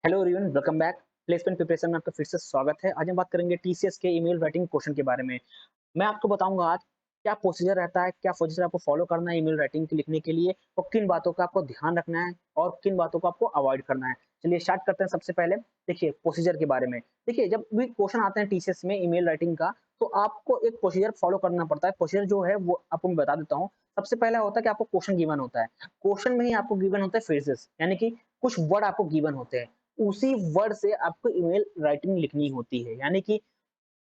Hello everyone, welcome back. Placement preparation में आपका फिर से स्वागत है। आज हम बात करेंगे टीसीएस के ईमेल राइटिंग क्वेश्चन के बारे में। मैं आपको बताऊंगा आज क्या प्रोसीजर रहता है, क्या प्रोसीजर आपको फॉलो करना है ईमेल राइटिंग के लिखने के लिए, और किन बातों का आपको ध्यान रखना है और किन बातों को आपको अवॉइड करना है। चलिए स्टार्ट करते हैं। सबसे पहले देखिए प्रोसीजर के बारे में। देखिए, जब भी क्वेश्चन आते हैं टीसीएस में ईमेल राइटिंग का, तो आपको एक प्रोसीजर फॉलो करना पड़ता है। प्रोसीजर जो है वो आपको मैं बता देता हूँ। सबसे पहला होता है कि आपको क्वेश्चन गिवन होता है। क्वेश्चन में ही आपको गिवन होता है फ्रेजेस, यानी कि कुछ वर्ड आपको गिवन होते हैं। उसी वर्ड से आपको ईमेल राइटिंग लिखनी होती है। यानी कि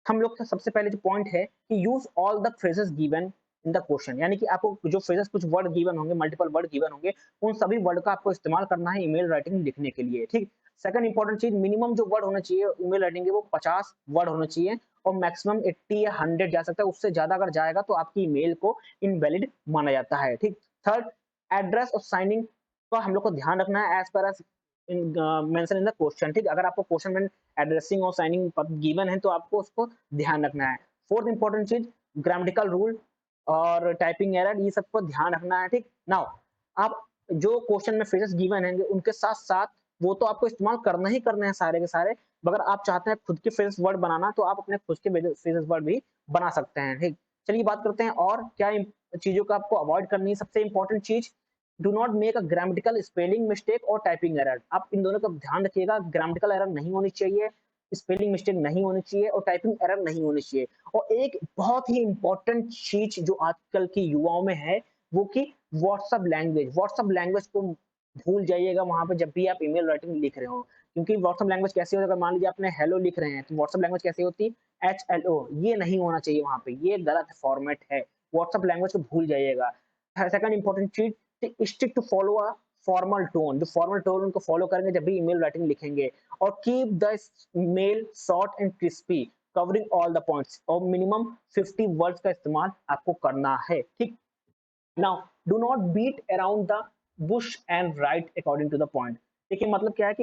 हम लोग का सबसे पहले जो पॉइंट है कि use all the phrases given in the question, यानी कि आपको जो फ्रेजेस, कुछ वर्ड गिवन होंगे, मल्टीपल वर्ड गिवन होंगे, उन सभी वर्ड का आपको इस्तेमाल करना है ईमेल राइटिंग लिखने के लिए। ठीक। सेकंड इंपॉर्टेंट चीज, मिनिमम जो वर्ड होना चाहिए ईमेल राइटिंग के वो 50 वर्ड होना चाहिए, और मैक्सिमम 80 या 100 जा सकता है। उससे ज्यादा अगर जाएगा तो आपकी ईमेल को इनवैलिड माना जाता है। ठीक। थर्ड, एड्रेस और साइनिंग का हम लोग को ध्यान रखना है as per as mentioned in the question. ठीक। अगर आपको क्वेश्चन में एड्रेसिंग और साइनिंग गिवन है तो आपको उसको ध्यान रखना है। फोर्थ इंपॉर्टेंट चीज, ग्रामेटिकल रूल और टाइपिंग एरर, ये सबको ध्यान रखना है। ठीक। नाउ आप जो क्वेश्चन में फ्रेजेस गिवन हैं उनके साथ साथ वो तो आपको इस्तेमाल करना ही करने हैं सारे के सारे। मगर आप चाहते हैं खुद के फ्रेजेस वर्ड बनाना, तो आप अपने खुद के फ्रेजेस वर्ड भी बना सकते हैं। ठीक। चलिए बात करते हैं और क्या चीजों का आपको अवॉइड करनी है। सबसे इंपॉर्टेंट चीज, do not make a grammatical spelling mistake और टाइपिंग एरर। आप इन दोनों का ध्यान रखिएगा। ग्रामेटिकल एरर नहीं होनी चाहिए, स्पेलिंग मिस्टेक नहीं होनी चाहिए, और टाइपिंग एरर नहीं होनी चाहिए। और एक बहुत ही इंपॉर्टेंट चीज जो आजकल की युवाओं में है, वो कि व्हाट्सएप लैंग्वेज को भूल जाइएगा वहां पे जब भी आप ईमेल राइटिंग लिख रहे हो। क्योंकि व्हाट्सएप लैंग्वेज कैसी होती है, अगर मान लीजिए आपने हेलो लिख रहे हैं तो व्हाट्सएप लैंग्वेज कैसी होती है, HLO। ये नहीं होना चाहिए वहां पे, ये गलत फॉर्मेट है। व्हाट्सएप लैंग्वेज को भूल जाइएगा। सेकंड इंपॉर्टेंट चीज, stick to follow a formal tone. जो फॉर्मल टोन उनको फॉलो करेंगे जब भी ईमेल राइटिंग लिखेंगे। और keep the mail short and crispy, covering all the points, और मिनिमम 50 वर्ड्स का इस्तेमाल आपको करना है। ठीक। Now do not beat around the bush and write according to the point. देखिए मतलब क्या है कि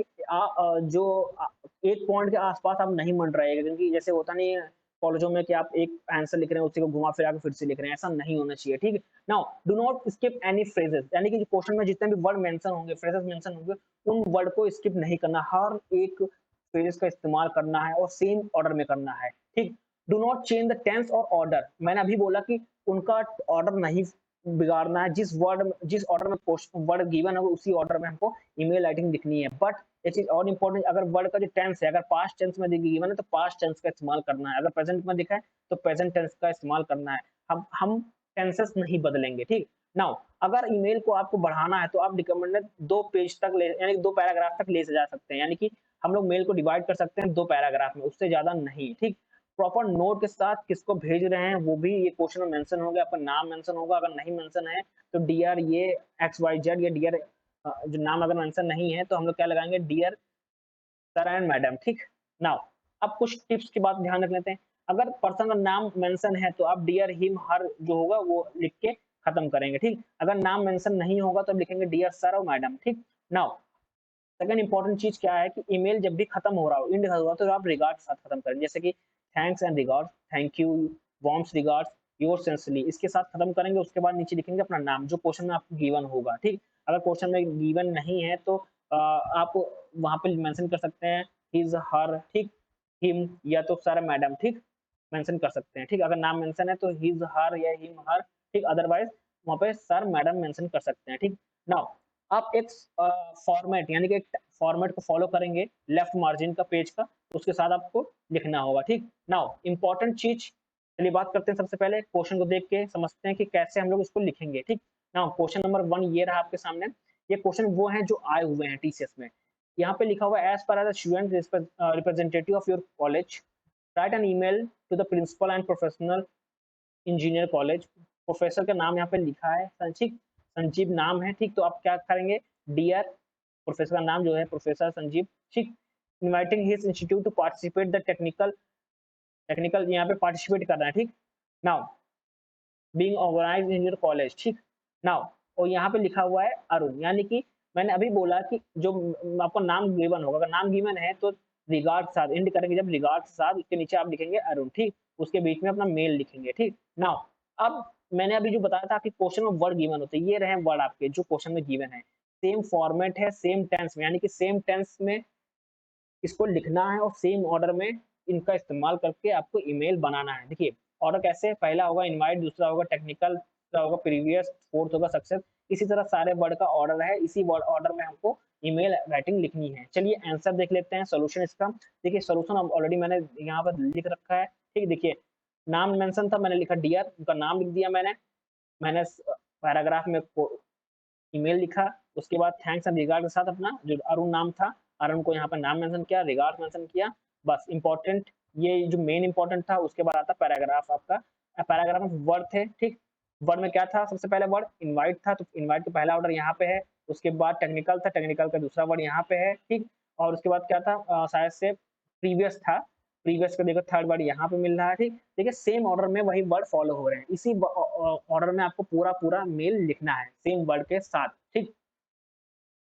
एक पॉइंट के आसपास आप नहीं मंडराइएगा, क्योंकि जैसे होता नहीं है कॉलेजों में कि आप एक आंसर लिख रहे हैं, उसी को घुमा फिरा के फिर से लिख रहे हैं, ऐसा नहीं होना चाहिए। ठीक है। Now do not skip any phrases, यानी कि क्वेश्चन में जितने भी वर्ड मेंशन होंगे, फ्रेजेस मेंशन होंगे, उन वर्ड को स्किप नहीं करना। हर एक फ्रेजेस का इस्तेमाल करना है और सेम ऑर्डर में करना है। ठीक। Do not change the tense और ऑर्डर। मैंने अभी बोला कि उनका ऑर्डर नहीं बिगाड़ना है। जिस ऑर्डर में वर्ड गिवन है उसी ऑर्डर में हमको ईमेल राइटिंग लिखनी है। बट एक चीज और इंपॉर्टेंट, अगर वर्ड का जो टेंस है, अगर पास्ट टेंस में गिवन है तो पास्ट टेंस का इस्तेमाल करना है। अगर प्रेजेंट में दिखा है तो प्रेजेंट टेंस का इस्तेमाल करना है। हम टेंसेस नहीं बदलेंगे। ठीक। नाउ अगर ईमेल को आपको बढ़ाना है तो आप रिकमेंडेड 2 पेज तक ले, यानी 2 पैराग्राफ तक ले जा सकते हैं। यानी कि हम लोग मेल को डिवाइड कर सकते हैं 2 पैराग्राफ में, उससे ज्यादा नहीं। ठीक। प्रॉपर नोट के साथ किसको भेज रहे हैं वो भी ये क्वेश्चन में मेंशन होगा, आपका नाम मेंशन होगा। अगर नहीं मेंशन है तो डियर ये XYZ, या डियर जो नाम अगर मेंशन नहीं है तो हम लोग क्या लगाएंगे, डियर सर एंड मैडम। ठीक। नाउ अब कुछ टिप्स की बात ध्यान रख लेते हैं। अगर पर्सन का नाम मेंशन है तो आप डियर हिम हर जो होगा वो लिख के खत्म करेंगे। ठीक। अगर नाम मेंशन नहीं होगा तो लिखेंगे डियर सर और मैडम। ठीक। नाउ सेकंड इंपॉर्टेंट चीज क्या है कि ईमेल जब भी खत्म हो रहा हो, इंड हो रहा हो, तो आप रिगार्ड के साथ खत्म करें। जैसे कि thanks and regard, thank you, warms regards, your sincerely, इसके साथ खत्म करेंगे। उसके बाद नीचे लिखेंगे अपना नाम जो क्वेश्चन में आपको गिवन होगा। ठीक। अगर क्वेश्चन में गिवन नहीं है तो आप वहां पे मेंशन कर सकते हैं हिज हर। ठीक। हिम या तो सर मैडम। ठीक। मेंशन कर सकते हैं। ठीक। अगर नाम मेंशन है तो हिज हर या हिम हर। ठीक। अदरवाइज वहां पे सर मैडम मेंशन कर सकते हैं। ठीक। नाउ आप एक फॉर्मेट, यानी कि एक फॉर्मेट को फॉलो करेंगे लेफ्ट मार्जिन का पेज का, उसके साथ आपको लिखना होगा। ठीक। नाउ इंपॉर्टेंट चीज, चलिए बात करते हैं। सबसे पहले क्वेश्चन को देख के समझते हैं कि कैसे हम लोग इसको लिखेंगे। ठीक। नाउ क्वेश्चन नंबर 1 ये रहा आपके सामने। ये क्वेश्चन वो हैं जो आए हुए हैं टीसीएस में। यहाँ पे लिखा हुआ है as per as student representative of your college, write an email to the principal and professional engineer college. Professor का नाम यहाँ पे लिखा है ठीक, संजीव नाम है। ठीक। तो आप क्या करेंगे, डियर, प्रोफेसर का नाम जो है प्रोफेसर संजीव। ठीक। Inviting his institute to participate the technical, technical यहाँ पे पार्टिसिपेट करना है। ठीक। Now being organised in your college. ठीक। नाउ और यहाँ पे लिखा हुआ है अरुण, यानी कि मैंने अभी बोला कि जो आपको नाम गिवन होगा, अगर नाम गिवन है तो रिगार्ड के साथ इंड करेंगे। जब रिगार्ड के साथ उसके नीचे आप लिखेंगे अरुण। ठीक। उसके बीच में अपना मेल लिखेंगे। ठीक। नाउ अब मैंने अभी जो बताया था कि क्वेश्चन में वर्ड गिवन होते हैं, ये रहे वर्ड आपके जो क्वेश्चन में गिवन है। सेम फॉर्मेट है, सेम टेंस में, यानी कि सेम टेंस में इसको लिखना है और सेम ऑर्डर में इनका इस्तेमाल करके आपको ईमेल बनाना है। देखिए ऑर्डर कैसे, पहला होगा इनवाइट, दूसरा होगा टेक्निकल, तीसरा होगा प्रीवियस, फोर्थ होगा सक्सेस। इसी तरह सारे वर्ड का ऑर्डर है, इसी वर्ड ऑर्डर में हमको ईमेल राइटिंग लिखनी है। चलिए आंसर देख लेते हैं, सॉल्यूशन इसका। देखिए सॉल्यूशन ऑलरेडी मैंने यहाँ पर लिख रखा है, ठीक। देखिए नाम मेंशन था, मैंने लिखा डियर, उनका नाम लिख दिया मैंने। मैंने पैराग्राफ में ईमेल लिखा, उसके बाद थैंक्स एंड रिगार्ड के साथ अपना जो अरुण नाम था, अरुण को यहाँ पर नाम मेंशन किया, रिगार्ड मेंशन किया, बस इंपॉर्टेंट, ये जो मेन इंपॉर्टेंट था। उसके बाद आता पैराग्राफ आपका, पैराग्राफ में वर्ड थे, ठीक। वर्ड में क्या था, सबसे पहले वर्ड इनवाइट था, तो इनवाइट का पहला ऑर्डर यहाँ पे है। उसके बाद टेक्निकल था, टेक्निकल का दूसरा वर्ड यहाँ पे है, ठीक। और उसके बाद क्या था, शायद से प्रीवियस था, प्रीवियस का देखो थर्ड वर्ड यहाँ पे मिल रहा है, ठीक। देखिए सेम ऑर्डर में वही वर्ड फॉलो हो रहे हैं, इसी ऑर्डर में आपको पूरा पूरा मेल लिखना है सेम वर्ड के साथ, ठीक।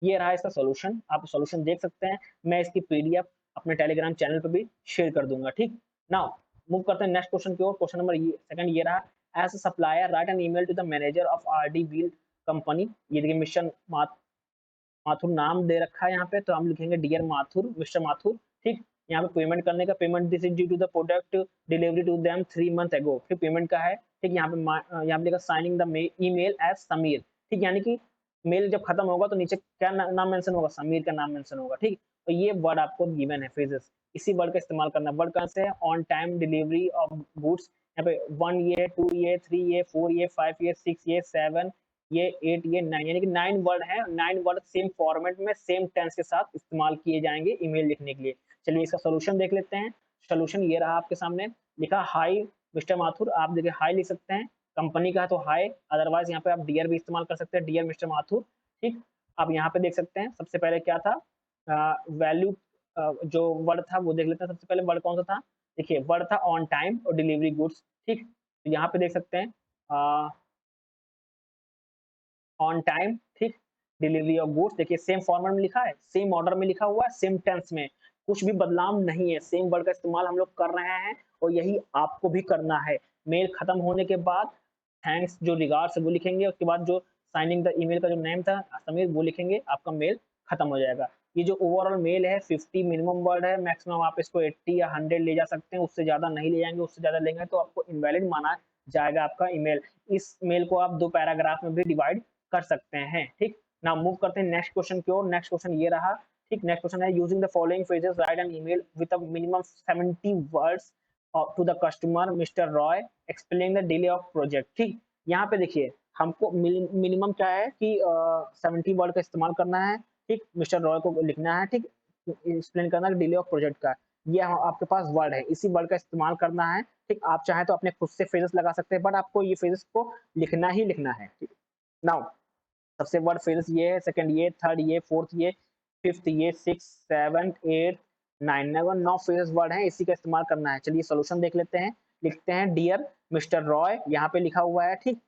ये रहा इसका सॉल्यूशन, आप सॉल्यूशन देख सकते हैं। मैं इसकी पीडीएफ अपने टेलीग्राम चैनल पर भी शेयर कर दूंगा, ठीक। नाउ मूव करते हैं नेक्स्ट क्वेश्चन की ओर। क्वेश्चन नंबर सेकंड ये रहा, as a supplier write an email to the manager of RD wheel company. ये देखिए मिशन माथुर नाम दे रखा है यहाँ पे, तो हम लिखेंगे डियर माथुर, मिस्टर माथुर, ठीक। यहाँ पे पेमेंट करने का, payment this is due to the product delivery to them 3 month ago, फिर पेमेंट का है, ठीक। यहाँ पे लिखा signing the email as Sameer, ठीक। यानी कि मेल जब खत्म होगा तो नीचे क्या नाम मेंशन होगा, समीर का नाम मेंशन होगा, ठीक। तो ये वर्ड आपको गिवन है, फ्रेजेस, इसी वर्ड का इस्तेमाल करना। वर्ड कहाँ से है, on time delivery of goods, यहाँ पे 1 ये 2 ये 3 ये 4 ये 5 ये 6 ये 7 ये 8 ये 9, यानी कि 9 वर्ड है। 9 वर्ड सेम फॉर्मेट में सेम टेंस के साथ इस्तेमाल किए जाएंगे ईमेल लिखने के लिए। चलिए इसका सोल्यूशन देख लेते हैं। सोल्यूशन ये रहा आपके सामने, लिखा हाई मिस्टर माथुर, आप देखिए हाई लिख सकते हैं, कंपनी का है तो हाई, अदरवाइज यहाँ पे आप डियर भी इस्तेमाल कर सकते हैं, डियर मिस्टर माथुर, ठीक। आप यहाँ पे देख सकते हैं सबसे पहले क्या था, वैल्यू, जो वर्ड था वो देख लेते हैं। सबसे पहले वर्ड कौन सा था, देखिए वर्ड था ऑन टाइम और डिलीवरी गुड्स, ठीक। तो यहाँ पे देख सकते हैं ऑन टाइम, ठीक, डिलीवरी ऑफ गुड्स, देखिए सेम फॉर्मेट में लिखा है, सेम ऑर्डर में लिखा हुआ है, सेम टेंस में, कुछ भी बदलाव नहीं है, सेम वर्ड का इस्तेमाल हम लोग कर रहे हैं और यही आपको भी करना है। मेल खत्म होने के बाद थैंक्स जो रिगार्ड्स वो लिखेंगे, उसके बाद जो साइनिंग द ईमेल का जो नेम था समीर वो लिखेंगे, आपका मेल खत्म हो जाएगा। ये जो ओवरऑल मेल है 50 मिनिमम वर्ड है, मैक्सिमम आप इसको 80 या 100 ले जा सकते हैं, उससे ज्यादा नहीं ले जाएंगे, उससे ज्यादा लेंगे तो आपको इनवैलिड माना जाएगा आपका ईमेल। इस मेल को आप 2 पैराग्राफ में भी डिवाइड कर सकते हैं, ठीक। नाउ मूव करते हैं नेक्स्ट क्वेश्चन की ओर। नेक्स्ट क्वेश्चन ये रहा, ठीक। नेक्स्ट क्वेश्चन है, using the following phrases write an email with a minimum 70 words to the customer mister Roy explain the delay of project, ठीक। यहाँ पे देखिए हमको मिनिमम क्या है कि 70 वर्ड का इस्तेमाल करना है, ठीक। मिस्टर रॉय को लिखना है, ठीक, एक्सप्लेन करना है डिले ऑफ प्रोजेक्ट का। ये आपके पास वर्ड है, इसी वर्ड का इस्तेमाल करना है, ठीक। आप चाहे तो अपने खुद से फ्रेजेस लगा सकते हैं, बट आपको ये फ्रेजेस को लिखना ही लिखना है, ठीक। नाउ सबसे वर्ड फ्रेजेस ये है, सेकंड ये, थर्ड ये, फोर्थ ये, फिफ्थ ये, six, seventh, eight, nine, 9 phrases word हैं, इसी का इस्तेमाल करना है। चलिए सोल्यूशन देख लेते हैं। लिखते हैं डियर मिस्टर रॉय, यहाँ पे लिखा हुआ है, ठीक।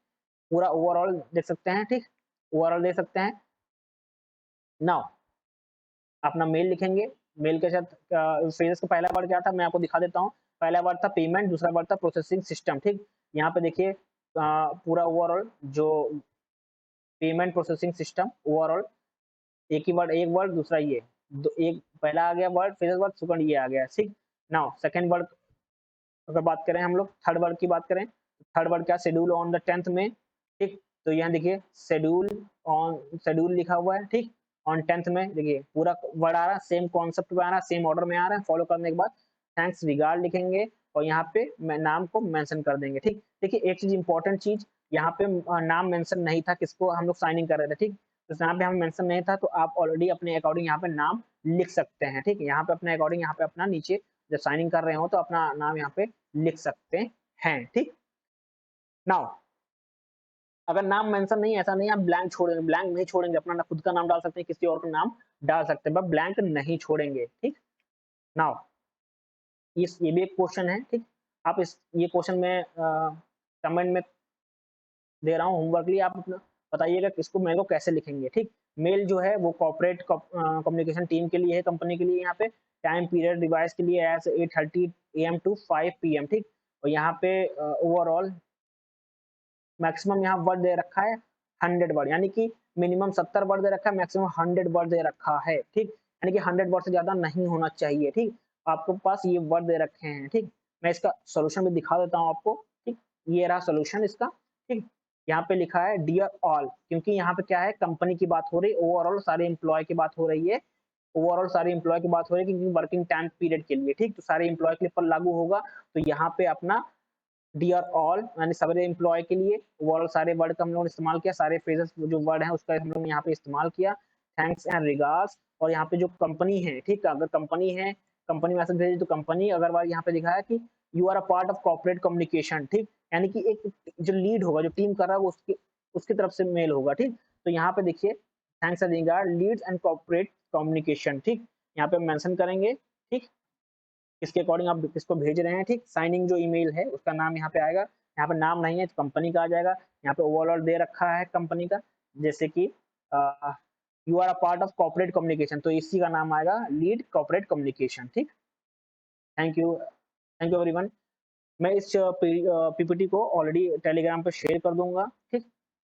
पूरा ओवरऑल देख सकते हैं, ठीक, ओवरऑल देख सकते हैं। नाउ अपना मेल लिखेंगे, मेल के साथ फ्रेजेस का पहला वर्ड क्या था मैं आपको दिखा देता हूँ। पहला वर्ड था पेमेंट, दूसरा वर्ड था प्रोसेसिंग सिस्टम, ठीक। यहाँ पे देखिए पूरा ओवरऑल जो पेमेंट प्रोसेसिंग सिस्टम ओवरऑल, एक ही वर्ड, एक वर्ड, दूसरा ये, एक पहला आ गया वर्ड, फिर वर्ड, सेकंड ये आ गया, ठीक। नाउ सेकंड वर्ड अगर बात करें, हम लोग थर्ड वर्ड की बात करें, थर्ड वर्ड क्या, शेड्यूल ऑन द 10th में, ठीक। तो यहाँ देखिए शेड्यूल ऑन, शेड्यूल लिखा हुआ है, ठीक। ऑन 10th में देखिए पूरा वर्ड आ रहा है, सेम कॉन्सेप्ट में आ रहा है, सेम ऑर्डर में आ रहा है, फॉलो करने के बाद थैंक्स रिगार्ड लिखेंगे और यहाँ पे मैं नाम को मेंशन कर देंगे, ठीक। देखिए एक चीज इंपॉर्टेंट चीज, यहाँ पे नाम मेंशन नहीं था, किसको हम लोग साइनिंग कर रहे थे, ठीक। तो यहाँ पे हमें मेंशन नहीं था, तो आप ऑलरेडी अपने अकॉर्डिंग यहाँ पे नाम लिख सकते हैं, ठीक। यहाँ पे अपने अकॉर्डिंग यहाँ पे अपना नीचे जब साइनिंग कर रहे हो तो अपना नाम यहाँ पे लिख सकते हैं, ठीक। नाउ अगर नाम मेंशन नहीं, ऐसा नहीं आप ब्लैंक छोड़ेंगे, ब्लैंक नहीं छोड़ेंगे, अपना खुद का नाम डाल सकते हैं, किसी और का नाम डाल सकते हैं, बट ब्लैंक नहीं छोड़ेंगे, ठीक। नाउ ये भी एक क्वेश्चन है, ठीक। आप इस ये क्वेश्चन में कमेंट में दे रहा हूँ होमवर्क के लिए, आप अपना बताइएगा कि इसको मेल को कैसे लिखेंगे, ठीक। मेल जो है वो कॉर्पोरेट कम्युनिकेशन टीम के लिए है, कंपनी के लिए। यहाँ पे टाइम पीरियड डिवाइस के लिए एज 8:30 AM टू 5 PM, ठीक। और यहाँ पे ओवरऑल मैक्सिमम यहाँ वर्ड दे रखा है 100 वर्ड, यानी कि मिनिमम 70 वर्ड दे रखा है, मैक्सिमम 100 वर्ड दे रखा है, ठीक। यानी कि 100 वर्ड से ज़्यादा नहीं होना चाहिए, ठीक? आपके पास ये वर्ड दे रखे हैं, ठीक? मैं इसका सॉल्यूशन भी दिखा देता हूँ आपको, ठीक? ये रहा सॉल्यूशन इसका, ठीक? यहाँ पे लिखा है डियर ऑल, क्योंकि यहाँ पे क्या है, कंपनी की बात हो रही है, ओवरऑल सारे एम्प्लॉय की बात हो रही है। ओवरऑल सारे एम्प्लॉय की बात हो रही है क्योंकि वर्किंग टाइम पीरियड के लिए, ठीक? तो सारे एम्प्लॉय के ऊपर लागू होगा, तो यहाँ पे अपना डियर ऑल यानी सारे एम्प्लॉय के लिए ओवरऑल सारे वर्ड का हम लोगों ने इस्तेमाल किया, सारे फ्रेजेस जो वर्ड हैं उसका हम लोग ने यहाँ पे इस्तेमाल किया। थैंक्स एंड रिगार्ड्स, और यहाँ पे जो कंपनी है, ठीक है, अगर कंपनी है, कंपनी मैसेज भेजी तो कंपनी, अगर यहाँ पे लिखा है कि you are a part of corporate communication, ठीक, यानी कि एक जो लीड होगा, जो टीम कर रहा है वो उसकी उसकी तरफ से मेल होगा, ठीक। तो यहाँ पे देखिए thanks and regard Leeds and corporate communication, ठीक, यहाँ पे मेंशन करेंगे, ठीक, किसके अकॉर्डिंग आप किसको भेज रहे हैं, ठीक। साइनिंग जो ईमेल है उसका नाम यहाँ पे आएगा, यहाँ पे नाम नहीं है तो कंपनी का आ जाएगा। यहाँ पे ओवरऑल दे रखा है कंपनी का, जैसे कि you are a part of corporate communication, तो इसी का नाम आएगा लीड कॉर्पोरेट कम्युनिकेशन, ठीक। Thank you everyone. मैं इस पीपीटी को ऑलरेडी टेलीग्राम पे शेयर कर दूंगा, ठीक।